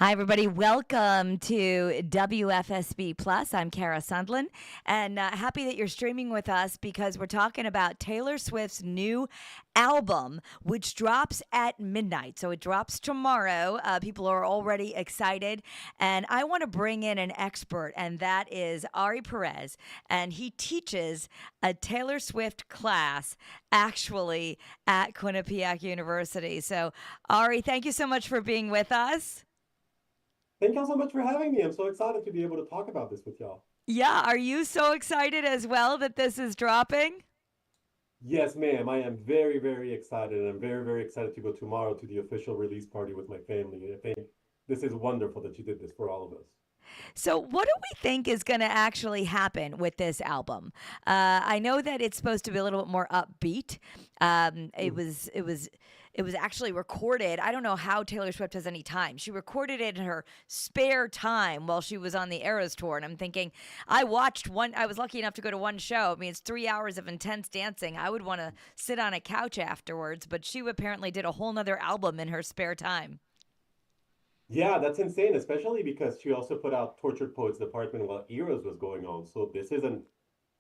Hi, everybody. Welcome to WFSB Plus. I'm Kara Sundlin, and happy that you're streaming with us because we're talking about Taylor Swift's new album, which drops at midnight. So it drops tomorrow. People are already excited, and I want to bring in an expert, and that is Ari Perez, and he teaches a Taylor Swift class actually at Quinnipiac University. So, Ari, thank you so much for being with us. Thank y'all so much for having me. I'm so excited to be able to talk about this with y'all. Yeah, are you so excited as well that this is dropping? Yes, ma'am. I am very, very excited. And I'm very, very excited to go tomorrow to the official release party with my family. I think this is wonderful that you did this for all of us. So, what do we think is going to actually happen with this album? I know that it's supposed to be a little bit more upbeat. Um, it Mm. was, it was, it was actually recorded. I don't know how Taylor Swift has any time. She recorded it in her spare time while she was on the Eras tour, and I'm thinking, I watched one. I was lucky enough to go to one show. I mean, it's 3 hours of intense dancing. I would want to sit on a couch afterwards, but she apparently did a whole nother album in her spare time. Yeah, that's insane, especially because she also put out Tortured Poets Department while Eras was going on. So this is an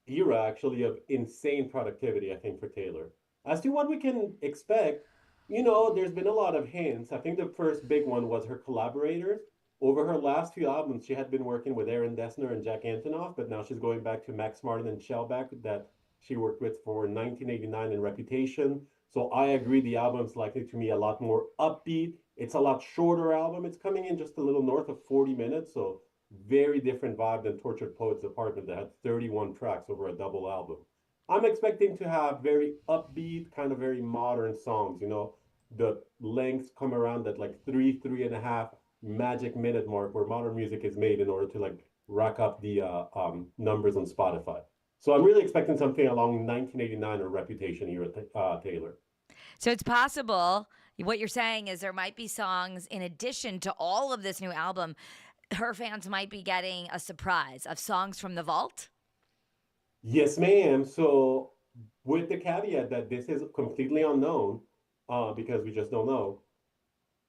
era actually of insane productivity, I think, for Taylor. As to what we can expect, there's been a lot of hints. I think the first big one was her collaborators. Over her last few albums, she had been working with Aaron Dessner and Jack Antonoff, but now she's going back to Max Martin and Shellback that she worked with for 1989 and Reputation. So I agree the album's likely to be a lot more upbeat. It's a lot shorter album. It's coming in just a little north of 40 minutes, so very different vibe than Tortured Poets Apartment that had 31 tracks over a double album. I'm expecting to have very upbeat, kind of very modern songs. The lengths come around that like 3.5 magic minute mark where modern music is made in order to like rack up the numbers on Spotify. So I'm really expecting something along 1989 or Reputation era, Taylor. So it's possible. What you're saying is there might be songs in addition to all of this new album. Her fans might be getting a surprise of songs from the vault. Yes, ma'am. So, with the caveat that this is completely unknown, because we just don't know,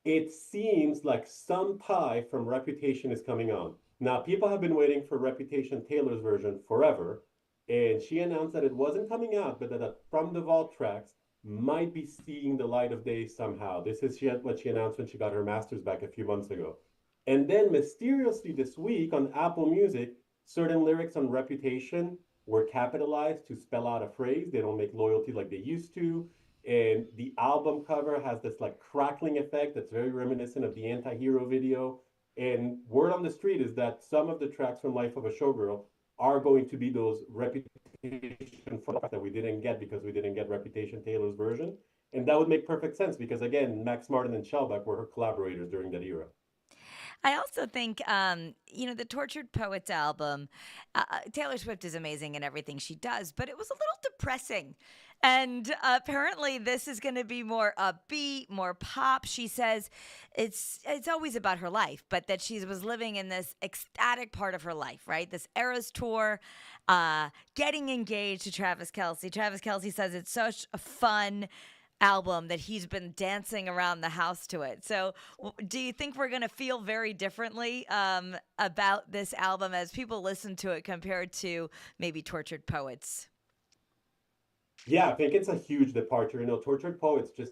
it seems like some pie from Reputation is coming on. Now, people have been waiting for Reputation Taylor's version forever, and she announced that it wasn't coming out, but that From the Vault tracks might be seeing the light of day somehow. This is what she announced when she got her master's back a few months ago. And then mysteriously this week on Apple Music, certain lyrics on Reputation were capitalized to spell out a phrase. They don't make loyalty like they used to. And the album cover has this like crackling effect that's very reminiscent of the anti-hero video. And word on the street is that some of the tracks from Life of a Showgirl are going to be those Reputation that we didn't get because we didn't get Reputation Taylor's version. And that would make perfect sense because again, Max Martin and Shellback were her collaborators during that era. I also think, the Tortured Poets album, Taylor Swift is amazing in everything she does, but it was a little depressing. And apparently, this is going to be more upbeat, more pop. She says it's always about her life, but that she was living in this ecstatic part of her life, right? This Eras tour, getting engaged to Travis Kelsey. Travis Kelsey says it's such a fun album that he's been dancing around the house to it. So, do you think we're going to feel very differently about this album as people listen to it compared to maybe Tortured Poets? Yeah, I think it's a huge departure. Tortured Poets just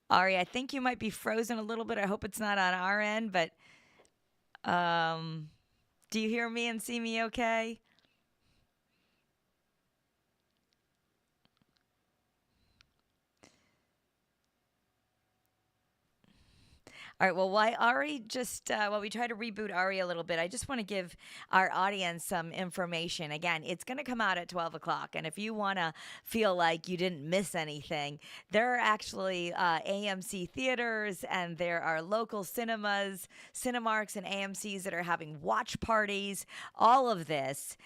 Ari, I think you might be frozen a little bit. I hope it's not on our end, but um, do you hear me and see me okay? All right. Well, while we try to reboot Ari a little bit, I just want to give our audience some information. Again, it's going to come out at 12 o'clock. And if you want to feel like you didn't miss anything, there are actually AMC theaters and there are local cinemas, Cinemarks, and AMCs that are having watch parties, all of this.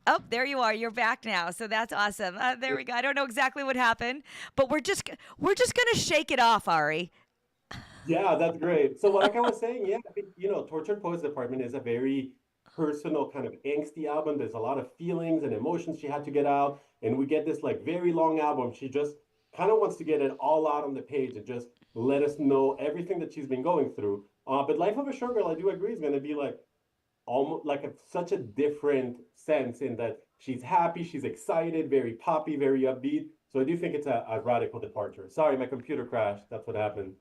Oh, there you are. You're back now. So that's awesome. There we go. I don't know exactly what happened, but we're just gonna shake it off, Ari. Yeah, that's great. So like I was saying, yeah, I think, Tortured Poets Department is a very personal kind of angsty album. There's a lot of feelings and emotions she had to get out. And we get this like very long album. She just kind of wants to get it all out on the page and just let us know everything that she's been going through. But Life of a Showgirl, I do agree, is going to be like almost like such a different sense in that she's happy, she's excited, very poppy, very upbeat. So I do think it's a radical departure. Sorry, my computer crashed. That's what happened.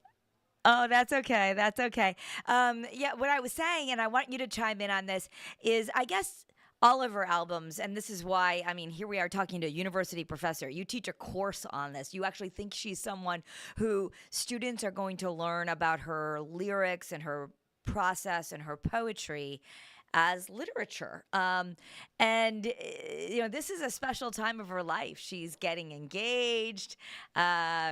Oh, that's okay. That's okay. Yeah, what I was saying, and I want you to chime in on this, is I guess all of her albums, and this is why, I mean, here we are talking to a university professor. You teach a course on this. You actually think she's someone who students are going to learn about her lyrics and her process and her poetry as literature. This is a special time of her life. She's getting engaged.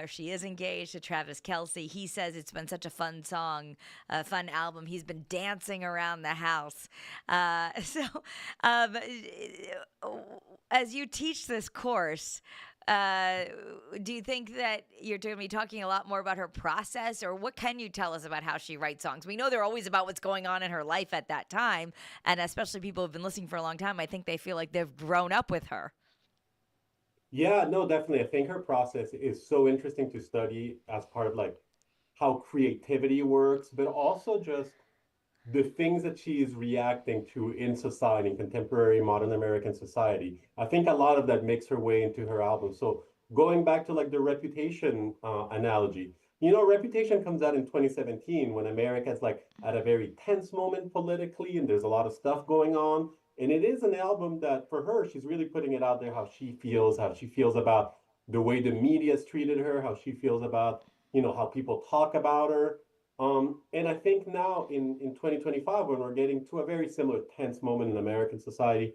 She is engaged to Travis Kelce. He says it's been such a fun song, a fun album. He's been dancing around the house. Um, as you teach this course, uh, do you think that you're going to be talking a lot more about her process, or what can you tell us about how she writes songs? We know they're always about what's going on in her life at that time, and especially people who've been listening for a long time, I think they feel like they've grown up with her. Yeah, no, definitely. I think her process is so interesting to study as part of like how creativity works, but also just the things that she is reacting to in society, in contemporary modern American society. I think a lot of that makes her way into her album. So going back to like the Reputation analogy, Reputation comes out in 2017 when America's like at a very tense moment politically, and there's a lot of stuff going on. And it is an album that for her, she's really putting it out there how she feels about the way the media's treated her, how she feels about, how people talk about her. And I think now in 2025, when we're getting to a very similar tense moment in American society,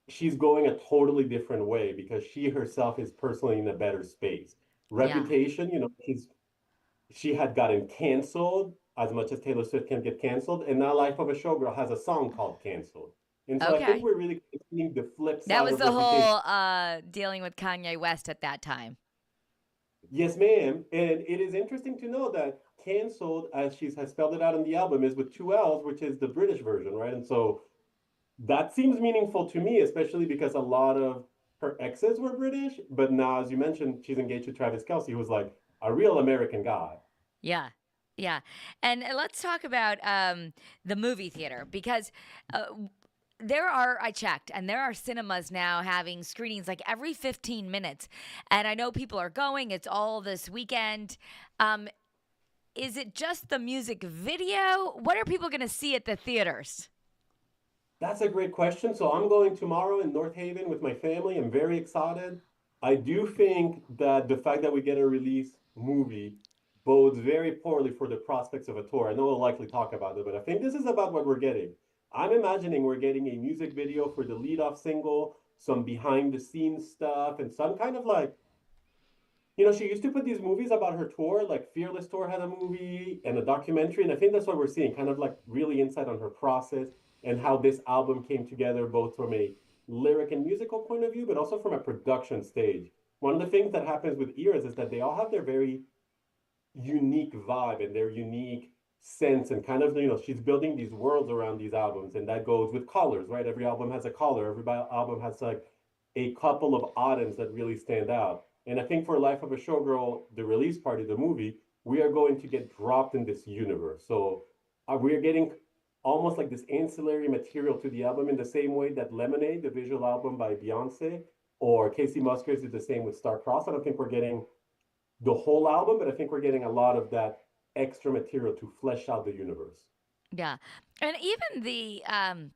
she's going a totally different way because she herself is personally in a better space. Yeah. Reputation, she had gotten canceled as much as Taylor Swift can get canceled, and now Life of a Showgirl has a song called Canceled. And so I think Okay. we're really seeing the flip That side was of the Reputation. whole dealing with Kanye West at that time. Yes, ma'am. And it is interesting to know that canceled, as she has spelled it out on the album, is with two L's, which is the British version, right? And so that seems meaningful to me, especially because a lot of her exes were British. But now, as you mentioned, she's engaged to Travis Kelce, who's like a real American guy. Yeah. Yeah. And let's talk about the movie theater because uh, I checked, and there are cinemas now having screenings like every 15 minutes. And I know people are going, it's all this weekend. Um, is it just the music video? What are people going to see at the theaters? That's a great question. So I'm going tomorrow in North Haven with my family. I'm very excited. I do think that the fact that we get a release movie bodes very poorly for the prospects of a tour. I know we'll likely talk about it, but I think this is about what we're getting. I'm imagining we're getting a music video for the lead-off single, some behind the scenes stuff, and some kind of like, she used to put these movies about her tour, like Fearless Tour had a movie and a documentary, and I think that's what we're seeing, kind of like really insight on her process and how this album came together, both from a lyric and musical point of view, but also from a production stage. One of the things that happens with eras is that they all have their very unique vibe and their unique sense, and kind of, she's building these worlds around these albums, and that goes with colors, right? Every album has a color, every album has like a couple of items that really stand out. And I think for Life of a Showgirl, the release party, the movie, we are going to get dropped in this universe. So we are getting almost like this ancillary material to the album in the same way that Lemonade, the visual album by Beyonce, or Casey Musgraves did the same with Star Crossed. I don't think we're getting the whole album, but I think we're getting a lot of that extra material to flesh out the universe. Yeah. And even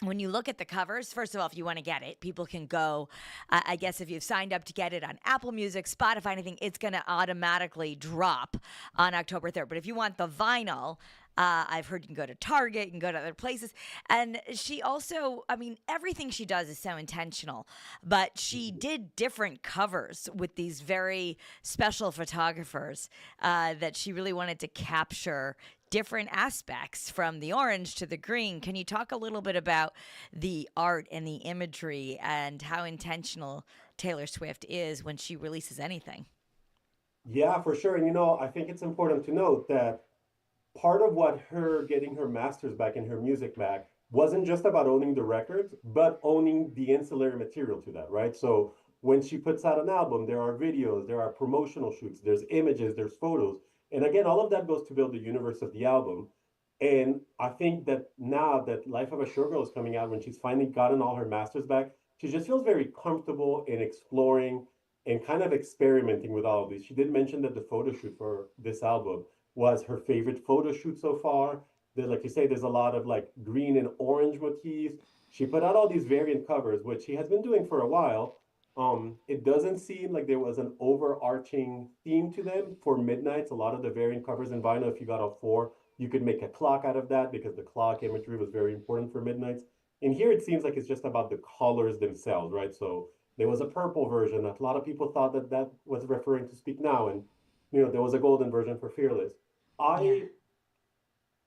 when you look at the covers, first of all, if you want to get it, people can go. I guess if you've signed up to get it on Apple Music, Spotify, anything, it's going to automatically drop on October 3rd. But if you want the vinyl, I've heard you can go to Target, you can go to other places. And she also, I mean, everything she does is so intentional. But she did different covers with these very special photographers that she really wanted to capture different aspects from the orange to the green. Can you talk a little bit about the art and the imagery and how intentional Taylor Swift is when she releases anything? Yeah, for sure. And I think it's important to note that part of what her getting her masters back and her music back wasn't just about owning the records, but owning the ancillary material to that, right? So when she puts out an album, there are videos, there are promotional shoots, there's images, there's photos. And again, all of that goes to build the universe of the album. And I think that now that Life of a Showgirl is coming out, when she's finally gotten all her masters back, she just feels very comfortable in exploring and kind of experimenting with all of these. She did mention that the photo shoot for this album was her favorite photo shoot so far. There, like you say, there's a lot of like green and orange motifs. She put out all these variant covers, which she has been doing for a while. It doesn't seem like there was an overarching theme to them for Midnights. A lot of the variant covers in vinyl, if you got a four, you could make a clock out of that because the clock imagery was very important for Midnights. And here it seems like it's just about the colors themselves, right? So there was a purple version. A lot of people thought that that was referring to Speak Now, and there was a golden version for Fearless. Yeah. I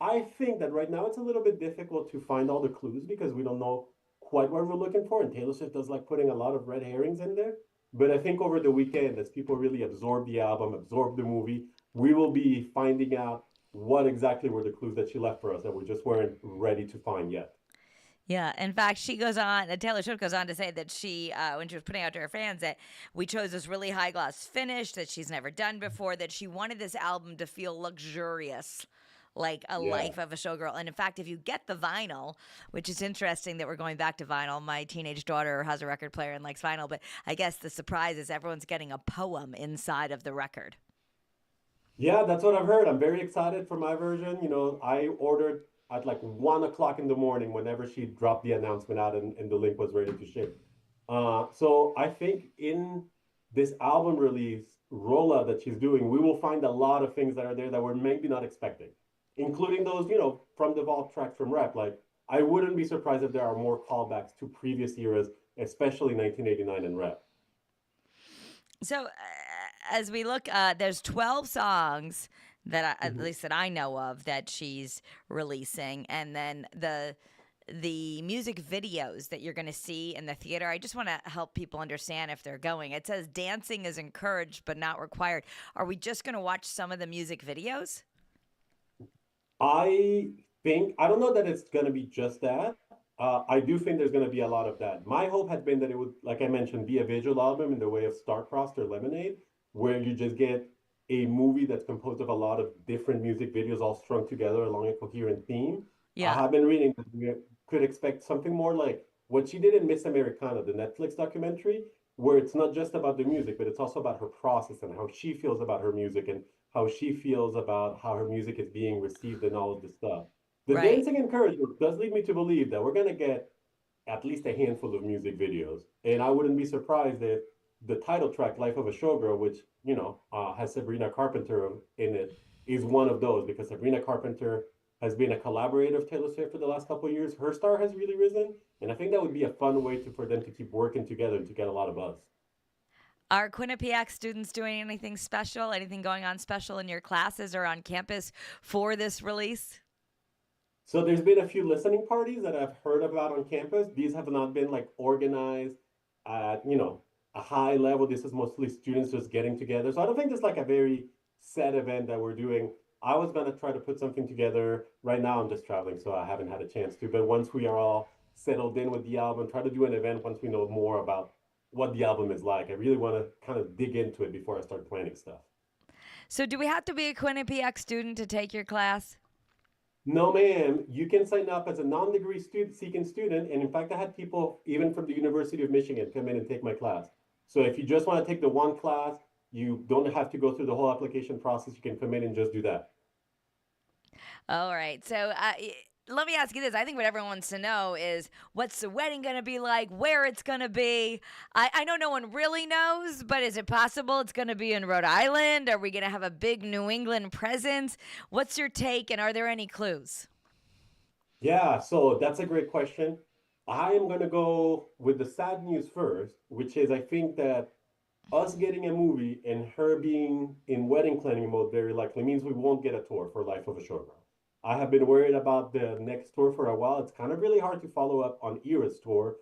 I think that right now it's a little bit difficult to find all the clues because we don't know quite what we're looking for, and Taylor Swift does like putting a lot of red herrings in there. But I think over the weekend, as people really absorb the album, absorb the movie, we will be finding out what exactly were the clues that she left for us that we just weren't ready to find yet. Yeah. In fact, she goes on, Taylor Swift goes on to say that when she was putting out to her fans, that we chose this really high gloss finish that she's never done before, that she wanted this album to feel luxurious, like a Yeah. life of a showgirl. And in fact, if you get the vinyl, which is interesting that we're going back to vinyl, my teenage daughter has a record player and likes vinyl, but I guess the surprise is everyone's getting a poem inside of the record. Yeah, that's what I've heard. I'm very excited for my version. I ordered at like 1 o'clock in the morning whenever she dropped the announcement out and the link was ready to ship. So I think in this album release rollout that she's doing, we will find a lot of things that are there that we're maybe not expecting, including those, from the vault tracks from rap. Like, I wouldn't be surprised if there are more callbacks to previous eras, especially 1989 and rap. So as we look, there's 12 songs at Mhm. least that I know of that she's releasing, and then the music videos that you're going to see in the theater. I just want to help people understand if they're going. It says dancing is encouraged but not required. Are we just going to watch some of the music videos? I don't know that it's going to be just that. I do think there's going to be a lot of that. My hope had been that it would, like I mentioned, be a visual album in the way of Star-Crossed or Lemonade, where you just get a movie that's composed of a lot of different music videos all strung together along a coherent theme. I Yeah. have been reading that we could expect something more like what she did in Miss Americana, the Netflix documentary, where it's not just about the music, but it's also about her process and how she feels about her music and how she feels about how her music is being received and all of this stuff. The Right. dancing encouragement does lead me to believe that we're going to get at least a handful of music videos. And I wouldn't be surprised if the title track, Life of a Showgirl, which, has Sabrina Carpenter in it, is one of those because Sabrina Carpenter has been a collaborator of Taylor Swift for the last couple of years. Her star has really risen. And I think that would be a fun way for them to keep working together and to get a lot of buzz. Are Quinnipiac students doing anything special? Anything going on special in your classes or on campus for this release? So there's been a few listening parties that I've heard about on campus. These have not been like organized at, a high level. This is mostly students just getting together. So I don't think there's like a very set event that we're doing. I was gonna try to put something together. Right now I'm just traveling, so I haven't had a chance to. But once we are all settled in with the album, try to do an event once we know more about what the album is like. I really want to kind of dig into it before I start planning stuff. So, do we have to be a Quinnipiac student to take your class? No, ma'am. You can sign up as a non-degree student seeking student. And in fact, I had people even from the University of Michigan come in and take my class. So if you just want to take the one class, you don't have to go through the whole application process. You can come in and just do that. All right. So, let me ask you this. I think what everyone wants to know is what's the wedding going to be like, where it's going to be. I know no one really knows, but is it possible it's going to be in Rhode Island? Are we going to have a big New England presence? What's your take, and are there any clues? Yeah, so that's a great question. I am going to go with the sad news first, which is I think that us getting a movie and her being in wedding planning mode very likely means we won't get a tour for Life of a Showgirl. I have been worried about the next tour for a while. It's kind of really hard to follow up on Era's tour.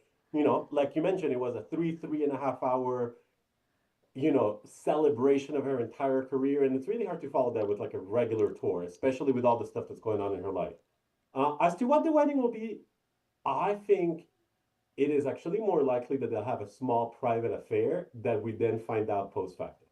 Like you mentioned, it was a 3.5 hour, celebration of her entire career. And it's really hard to follow that with like a regular tour, especially with all the stuff that's going on in her life. As to what the wedding will be, I think it is actually more likely that they'll have a small private affair that we then find out post facto.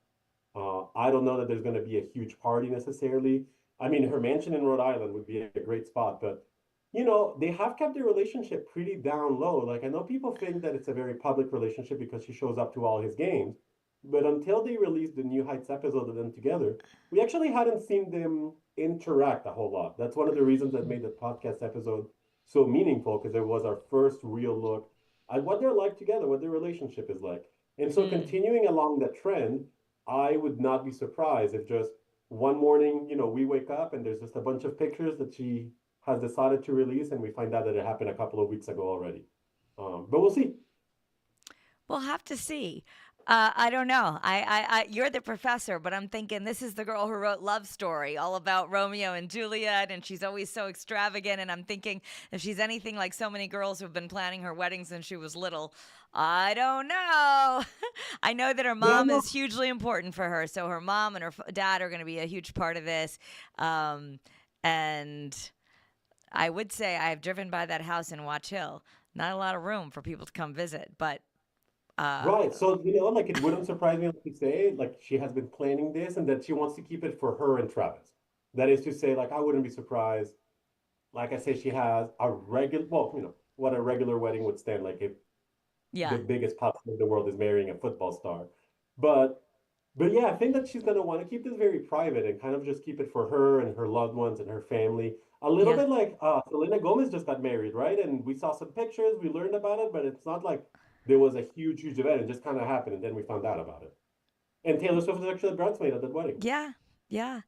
I don't know that there's going to be a huge party necessarily. I mean, her mansion in Rhode Island would be a great spot, but they have kept their relationship pretty down low. Like, I know people think that it's a very public relationship because she shows up to all his games, but until they released the New Heights episode of them together, we actually hadn't seen them interact a whole lot. That's one of the reasons that made the podcast episode so meaningful because it was our first real look at what they're like together, what their relationship is like. And so, Hmm. continuing along that trend, I would not be surprised if just one morning, we wake up and there's just a bunch of pictures that she has decided to release, and we find out that it happened a couple of weeks ago already. But we'll see. We'll have to see. I don't know. You're the professor, but I'm thinking this is the girl who wrote Love Story, all about Romeo and Juliet, and she's always so extravagant. And I'm thinking if she's anything like so many girls who've been planning her weddings since she was little, I don't know. I know that her Yeah, mom no. is hugely important for her, so her mom and her dad are going to be a huge part of this. Um, and I would say I've driven by that house in Watch Hill. Not a lot of room for people to come visit, but uh, Right. So, like it wouldn't surprise me, like you say, like she has been planning this and that she wants to keep it for her and Travis. That is to say, like, I wouldn't be surprised. Like I say, she has a regular, well, what a regular wedding would stand like if the yeah. biggest pop star in the world is marrying a football star. But But yeah, I think that she's going to want to keep this very private and kind of just keep it for her and her loved ones and her family. A little Yeah. bit like Selena Gomez just got married, right? And we saw some pictures, we learned about it, but it's not like there was a huge, huge event. It just kind of happened, and then we found out about it. And Taylor Swift was actually a bridesmaid at that wedding. Yeah. Yeah.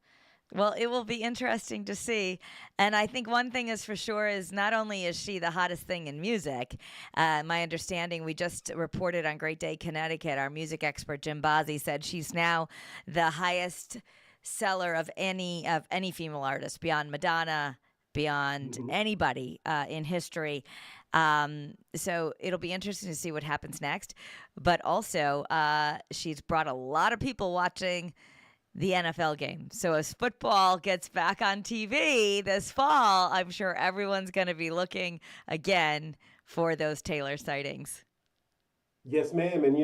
Well, it will be interesting to see. And I think one thing is for sure is not only is she the hottest thing in music, my understanding, we just reported on Great Day Connecticut, our music expert Jim Bazzi said she's now the highest seller of any female artist beyond Madonna, beyond Mhm. anybody in history. So it'll be interesting to see what happens next. But also, she's brought a lot of people watching the NFL game. So as football gets back on TV this fall, I'm sure everyone's going to be looking again for those Taylor sightings. Yes, ma'am. And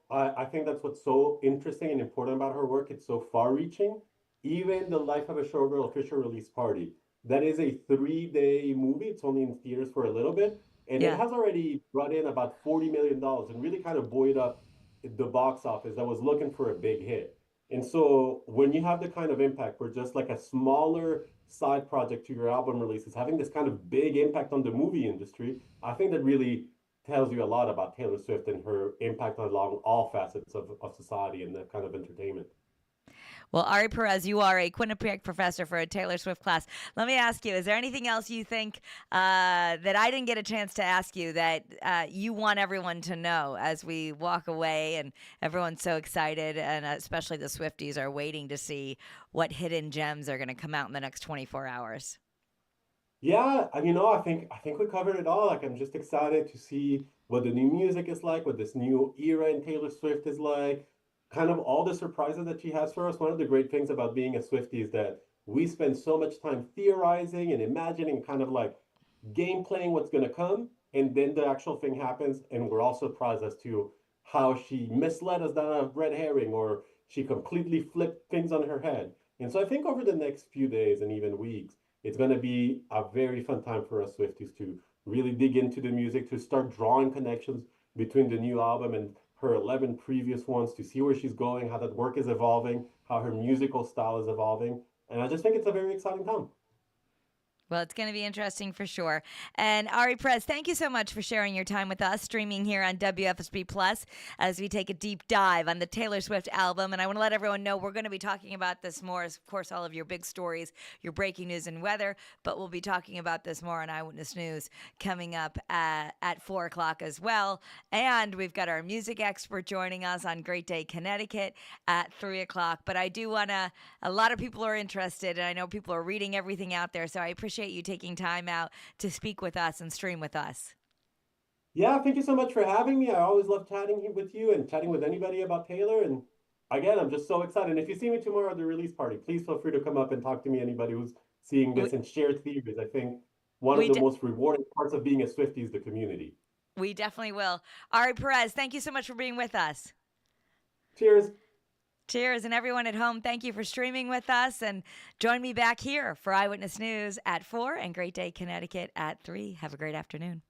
I think that's what's so interesting and important about her work. It's so far-reaching. Even the Life of a Showgirl official release party. That is a 3-day movie. It's only in theaters for a little bit. And it Yeah. has already brought in about $40 million and really kind of buoyed up the box office that was looking for a big hit. And so when you have the kind of impact where just like a smaller side project to your album release is having this kind of big impact on the movie industry, I think that really tells you a lot about Taylor Swift and her impact along all facets of society and that kind of entertainment. Well, Ari Perez, you are a Quinnipiac professor for a Taylor Swift class. Let me ask you: is there anything else you think that I didn't get a chance to ask you that you want everyone to know as we walk away and everyone's so excited, and especially the Swifties are waiting to see what hidden gems are going to come out in the next 24 hours? Yeah, and I think we covered it all. Like I'm just excited to see what the new music is like, what this new era in Taylor Swift is like, kind of all the surprises that she has for us. One of the great things about being a Swiftie is that we spend so much time theorizing and imagining, kind of like game playing what's going to come, and then the actual thing happens, and we're all surprised as to how she misled us down a red herring or she completely flipped things on her head. And so I think over the next few days and even weeks, it's going to be a very fun time for us Swifties to really dig into the music, to start drawing connections between the new album and her 11 previous ones, to see where she's going, how that work is evolving, how her musical style is evolving. And I just think it's a very exciting time. Well, it's going to be interesting for sure. And Ari Perez, thank you so much for sharing your time with us, streaming here on WFSB Plus as we take a deep dive on the Taylor Swift album. And I want to let everyone know we're going to be talking about this more, as of course, all of your big stories, your breaking news and weather, but we'll be talking about this more on Eyewitness News coming up at 4 o'clock as well. And we've got our music expert joining us on Great Day Connecticut at 3 o'clock. But I do want to, a lot of people are interested, and I know people are reading everything out there. So I appreciate you taking time out to speak with us and stream with us. Yeah, thank you so much for having me. I always love chatting with you and chatting with anybody about Taylor. And again, I'm just so excited. And if you see me tomorrow at the release party, please feel free to come up and talk to me, anybody who's seeing We, this, and share theories. I think one of We the de- most rewarding parts of being a Swiftie is the community. we definitely will. Ari Perez, thank you so much for being with us. Cheers. Cheers. And everyone at home, thank you for streaming with us. And join me back here for Eyewitness News at 4 and Great Day Connecticut at 3. Have a great afternoon.